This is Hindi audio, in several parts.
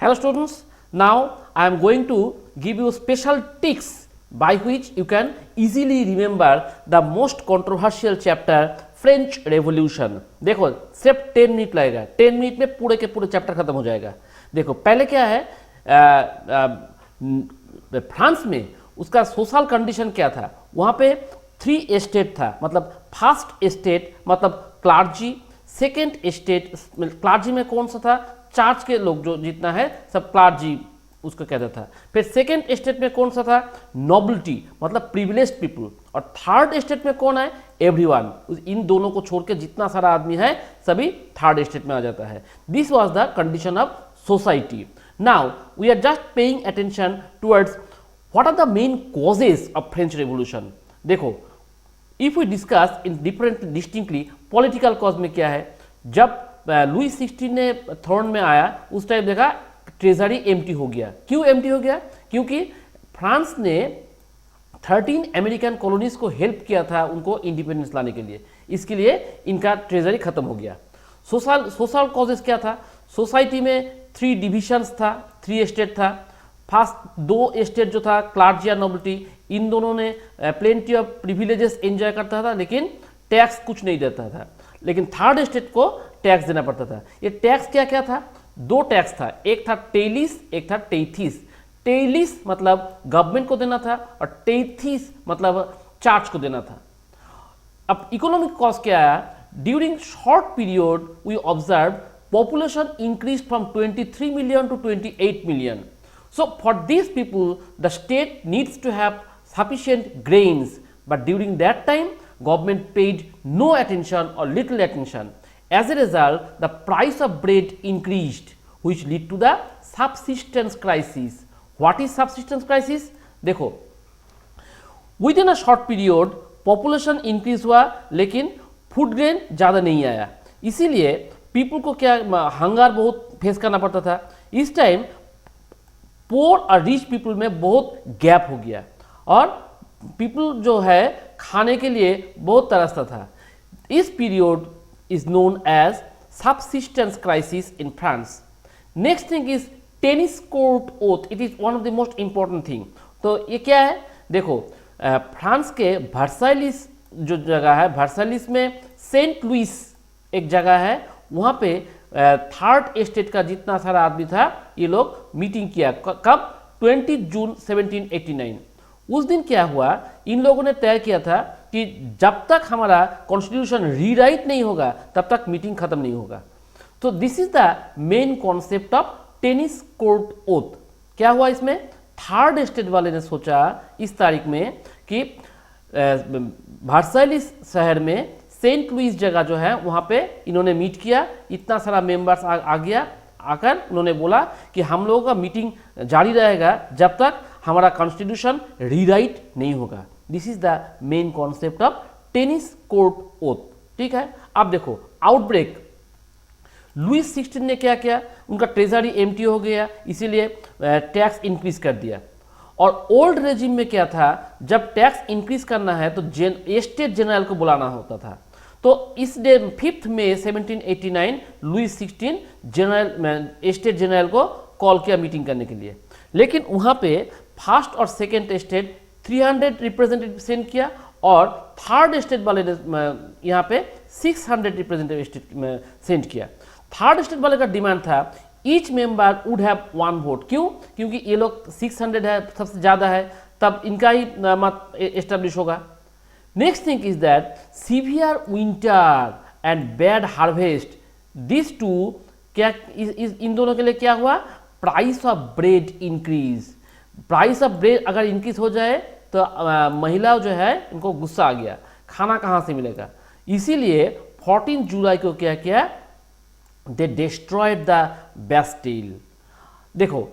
Hello students, now I am going to give you special tricks by which you can easily remember the most controversial chapter French revolution. देखो सिर्फ 10 मिनट लगेगा, 10 मिनट में पूरे के पूरे चैप्टर खत्म हो जाएगा। देखो पहले क्या है, फ्रांस में उसका सोशल कंडीशन क्या था, वहाँ पे 3 एस्टेट था, मतलब फर्स्ट एस्टेट मतलब क्लार्जी, सेकेंड एस्टेट क्लार्जी में कौन सा था, चार्च के लोग जो जितना है सब क्लार्जी उसको कहता था। फिर सेकेंड एस्टेट में कौन सा था, नोबिलिटी मतलब प्रिविलेज्ड पीपल, और थर्ड एस्टेट में कौन है, एवरीवन। इन दोनों को छोड़ के जितना सारा आदमी है सभी थर्ड एस्टेट में आ जाता है। This was the condition of society. Now we are just paying attention towards what are the main causes of French revolution. देखो if we discuss in different distinctly, political cause में क्या है, जब लुई 16 ने थ्रोन में आया उस टाइम देखा ट्रेजरी एम्प्टी हो गया। क्यों एम्प्टी हो गया, क्योंकि फ्रांस ने 13 अमेरिकन कॉलोनीज को हेल्प किया था उनको इंडिपेंडेंस लाने के लिए, इसके लिए इनका ट्रेजरी खत्म हो गया। सोशल कॉजेस क्या था, सोसाइटी में 3 डिविजन्स था, 3 एस्टेट था। फर्स्ट 2 एस्टेट जो था क्लार्जी और नोबिलिटी, इन दोनों ने प्लेंटी ऑफ प्रिविलेजेस एंजॉय करता था लेकिन टैक्स कुछ नहीं देता था। लेकिन थर्ड एस्टेट को टैक्स देना पड़ता था। ये टैक्स क्या क्या था, 2 टैक्स था, एक था टेलिस, एक था टेथिस। टेलिस मतलब गवर्नमेंट को देना था और टेथिस मतलब चार्ज को देना था। अब इकोनॉमिक कॉस्ट क्या आया, during short period we observe population increase from 23 million to 28 million. So for this people the state needs to have sufficient grains, but during that time government paid no attention or little attention. As a result, the price of bread increased, which led to the subsistence crisis. What is subsistence crisis? देखो within a short period population increase हुआ लेकिन फूड ग्रेन ज़्यादा नहीं आया, इसीलिए पीपल को क्या हंगर बहुत फेस करना पड़ता था। इस टाइम पोर और रिच पीपल में बहुत गैप हो गया और पीपल जो है खाने के लिए बहुत तरसता था। इस period is known as subsistence crisis in France. Next thing is tennis court oath, it is one of the most important thing. तो ये क्या है, देखो फ्रांस के वर्साइलिस जो जगह है, वर्साइलिस में सेंट लुइस एक जगह है, वहाँ पे थर्ड एस्टेट का जितना सारा आदमी था ये लोग मीटिंग किया। कब, 20 जून 1789। उस दिन क्या हुआ, इन लोगों ने तय किया था कि जब तक हमारा कॉन्स्टिट्यूशन रीराइट नहीं होगा तब तक मीटिंग खत्म नहीं होगा। तो this is the main concept of tennis court oath. क्या हुआ इसमें, थर्ड एस्टेट वाले ने सोचा इस तारीख में कि वर्साइलिस शहर में सेंट लुइस जगह जो है वहाँ पे इन्होंने मीट किया। इतना सारा मेंबर्स आ गया, आकर उन्होंने बोला कि हम लोगों का मीटिंग जारी रहेगा जब तक हमारा कॉन्स्टिट्यूशन रीराइट नहीं होगा। This is the main concept of tennis court oath. ठीक है, अब देखो आउटब्रेक, लुई 16 ने क्या किया, उनका ट्रेजरी एम्प्टी हो गया, इसीलिए टैक्स इंक्रीज कर दिया। और ओल्ड रेजिम में क्या था, जब टैक्स इंक्रीज करना है तो एस्टेट जनरल को बुलाना होता था। तो इस डे 5 मई 1789 लुई 16 जनरल एस्टेट जनरल को कॉल किया मीटिंग करने के लिए। लेकिन वहाँ पे फर्स्ट और सेकेंड एस्टेट 300 रिप्रेजेंटेटिव सेंड किया और थर्ड एस्टेट वाले ने यहाँ पे 600 रिप्रेजेंटेटिव सेंड किया। थर्ड एस्टेट वाले का डिमांड था each member would have 1 vote. क्यों, क्योंकि ये लोग 600 है, सबसे ज़्यादा है, तब इनका ही मत एस्टेब्लिश होगा। Next thing is that severe winter and bad harvest, this two क्या इन दोनों के लिए क्या हुआ, price of bread increase. Price of bread अगर इंक्रीज हो जाए तो महिला जो है इनको गुस्सा आ गया, खाना कहाँ से मिलेगा, इसीलिए 14 जुलाई को क्या किया, दे डिस्ट्रॉयड द बेस्टिल। देखो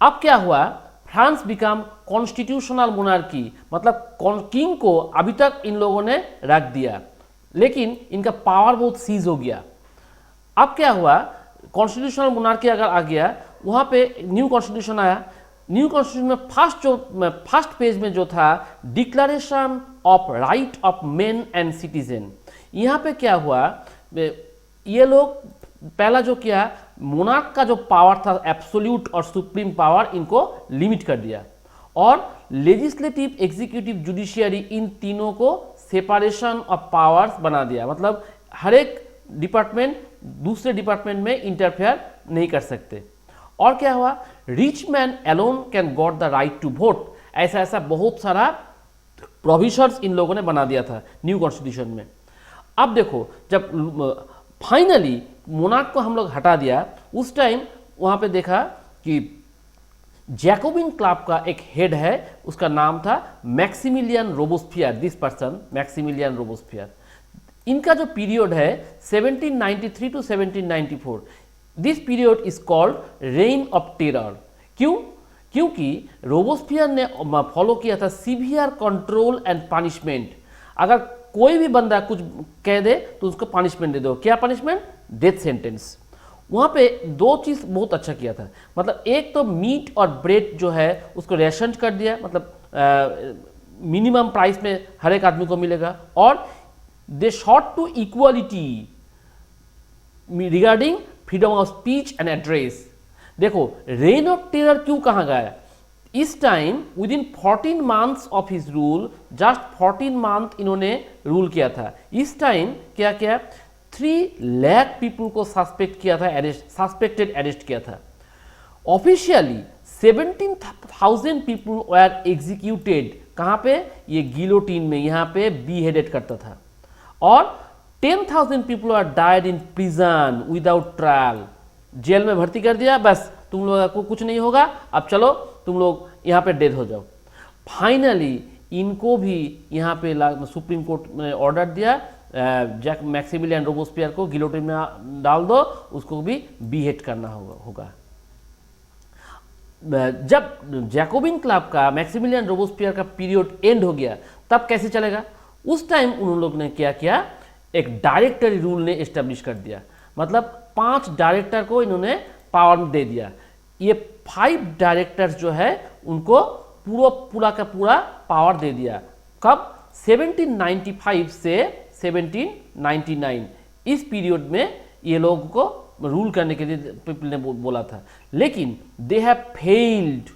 अब क्या हुआ, फ्रांस बिकम कॉन्स्टिट्यूशनल मोनार्की, मतलब किंग को अभी तक इन लोगों ने रख दिया लेकिन इनका पावर बहुत सीज हो गया। अब क्या हुआ, कॉन्स्टिट्यूशनल मोनार्की अगर आ गया, वहाँ पे न्यू कॉन्स्टिट्यूशन आया। न्यू कॉन्स्टिट्यूशन में फर्स्ट पेज में जो था declaration of right of main and citizen, यहाँ पे क्या हुआ, ये लोग पहला जो किया मोनार्क का जो पावर था एब्सोल्यूट और सुप्रीम पावर इनको लिमिट कर दिया और लेजिस्लेटिव, एग्जीक्यूटिव, जुडिशियरी इन तीनों को सेपरेशन ऑफ पावर्स बना दिया। मतलब हर एक डिपार्टमेंट दूसरे डिपार्टमेंट में इंटरफेयर नहीं कर सकते। और क्या हुआ, rich man alone can got the right to vote, ऐसा ऐसा बहुत सारा प्रोविजंस इन लोगों ने बना दिया था न्यू कॉन्स्टिट्यूशन में। अब देखो जब फाइनली मोनार्क को हम लोग हटा दिया, उस टाइम वहां पे देखा कि जैकोबिन क्लब का एक हेड है, उसका नाम था Maximilien Robespierre. This person Maximilien Robespierre, इनका जो पीरियड है 1793 to 1794, this period is called reign of terror. क्यों? क्योंकि रोबोस्फियर ने फॉलो किया था सीवियर कंट्रोल एंड पनिशमेंट। अगर कोई भी बंदा कुछ कह दे तो उसको पनिशमेंट दे दो। क्या पनिशमेंट? Death sentence. वहाँ पे दो चीज़ बहुत अच्छा किया था, मतलब एक तो मीट और ब्रेड जो है उसको रेशन कर दिया, मतलब मिनिमम प्राइस में हर एक आदमी को मिलेगा, और they shot to equality regarding freedom of speech and address. देखो रेन ऑफ टेरर क्यों कहा गया? इस time within 14 months of his rule, just 14 month इन्होंने रूल किया था। इस टाइम क्या क्या 3 लाख पीपल को सस्पेक्ट किया था, सस्पेक्टेड अरेस्ट किया था। Officially 17,000 people were executed. कहाँ पे? ये गिलोटिन में, यहाँ पे बी हेडेड करता था। और 10,000 people are died in prison without trial. Jail में भर्ती कर दिया, बस तुम लोगों को कुछ नहीं होगा, अब चलो तुम लोग यहाँ पे डेथ हो जाओ। फाइनली इनको भी यहाँ पे सुप्रीम कोर्ट ने ऑर्डर दिया, मैक्सिमिलियन रोबोस्फियर को गिलोटिन में डाल दो, उसको भी बीहेड करना होगा। जब जैकोबिन क्लब का मैक्सिमिलियन रोबोस्फियर का पीरियड एंड हो गया, तब कैसे चलेगा? उस टाइम उन लोग ने क्या किया, एक डायरेक्टरी रूल ने एस्टेब्लिश कर दिया। मतलब 5 डायरेक्टर को इन्होंने पावर दे दिया। ये 5 डायरेक्टर्स जो है उनको पूरा का पूरा पावर दे दिया। कब? 1795 से 1799, इस पीरियड में ये लोगों को रूल करने के लिए पीपल ने बोला था, लेकिन दे हैव फेल्ड।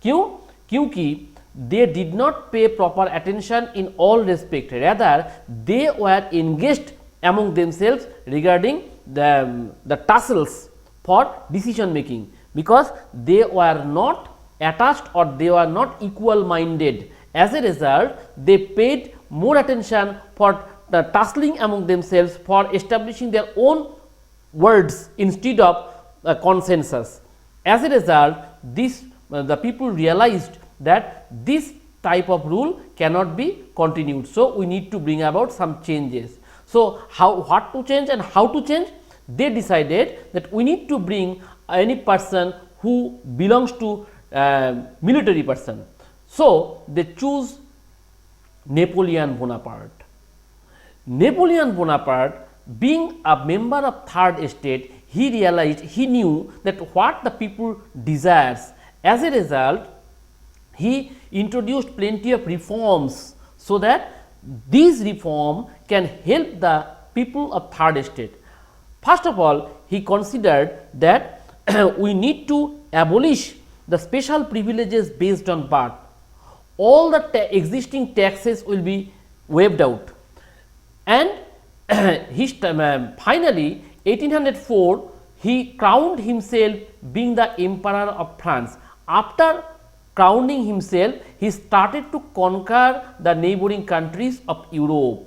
क्यों? क्योंकि they did not pay proper attention in all respect, rather they were engaged among themselves regarding the tussles for decision making, because they were not attached or they were not equal minded. As a result, they paid more attention for the tussling among themselves, for establishing their own words instead of consensus. As a result, the people realized that this type of rule cannot be continued, so we need to bring about some changes. So what to change and how to change? They decided that we need to bring any person who belongs to military person, so they choose Napoleon Bonaparte. Napoleon Bonaparte, being a member of third estate, he realized, he knew that what the people desires. As a result, he introduced plenty of reforms so that these reform can help the people of third estate. First of all, he considered that we need to abolish the special privileges based on birth. All the existing taxes will be waived out, and finally 1804 he crowned himself being the emperor of France. After crowning himself, he started to conquer the neighboring countries of Europe.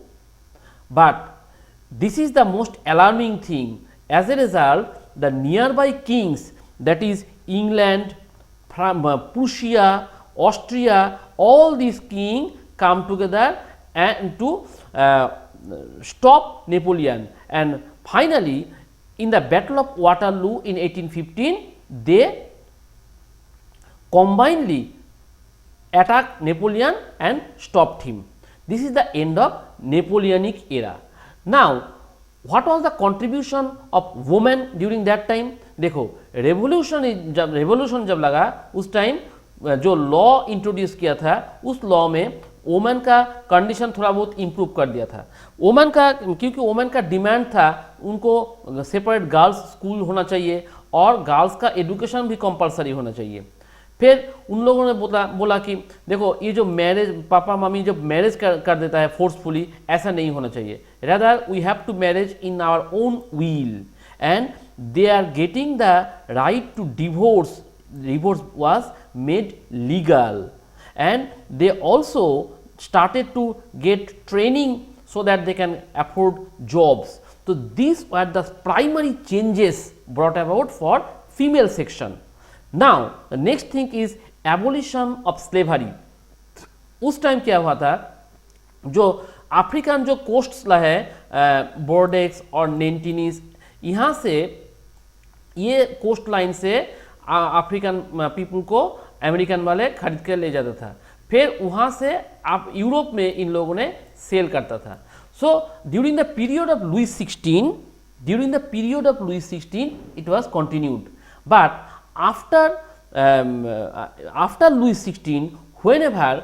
But this is the most alarming thing. As a result, the nearby kings, that is England, Prussia, Austria, all these kings come together and to stop Napoleon. And finally, in the Battle of Waterloo in 1815, they combinedly attacked Napoleon and stopped him. This is the end of Napoleonic era. Now, what was the contribution of women during that time? देखो रेवोल्यूशन जब लगा, उस टाइम जो लॉ इंट्रोड्यूस किया था, उस लॉ में वोमेन का कंडीशन थोड़ा बहुत इम्प्रूव कर दिया था। वोमेन का, क्योंकि वोमेन का डिमांड था उनको सेपरेट गर्ल्स स्कूल होना चाहिए और गर्ल्स का एजुकेशन भी कंपलसरी होना चाहिए। फिर उन लोगों ने बोला कि देखो ये जो मैरिज, पापा मम्मी जब मैरिज कर देता है फोर्सफुली, ऐसा नहीं होना चाहिए। Rather we have to marriage in our own will and they are getting the right to divorce. Divorce was made legal and they also started to get training so that they can afford jobs. So these were the primary changes brought about for female section. Now the next thing is abolition of slavery. उस टाइम क्या हुआ था, जो अफ्रीकन जो कोस्ट्स है बोर्डेक्स और नेंटिनीस, यहाँ से ये कोस्ट लाइन से अफ्रीकन पीपल को अमेरिकन वाले खरीद कर ले जाता था, फिर वहाँ से आप यूरोप में इन लोगों ने सेल करता था। So during the period of Louis 16, it was continued, but after Louis 16 whenever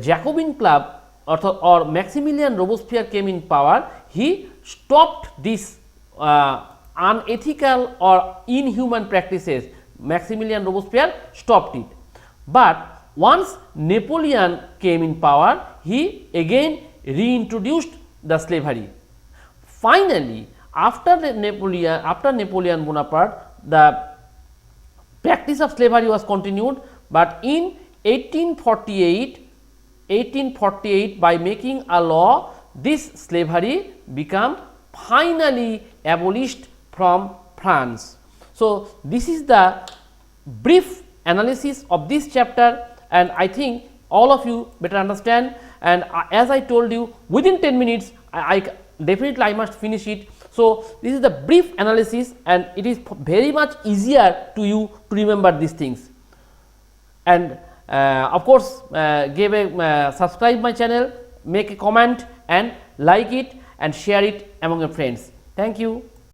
Jacobin club or Maximilian Robespierre came in power, he stopped this unethical or inhuman practices. Maximilian Robespierre stopped it. But once Napoleon came in power, he again reintroduced the slavery. Finally, after Napoleon Bonaparte, the practice of slavery was continued, but in 1848 by making a law, this slavery became finally abolished from France. So this is the brief analysis of this chapter, and I think all of you better understand, and as I told you, within 10 minutes I definitely I must finish it. So this is the brief analysis and it is very much easier to you to remember these things. And of course subscribe my channel, make a comment and like it and share it among your friends. Thank you.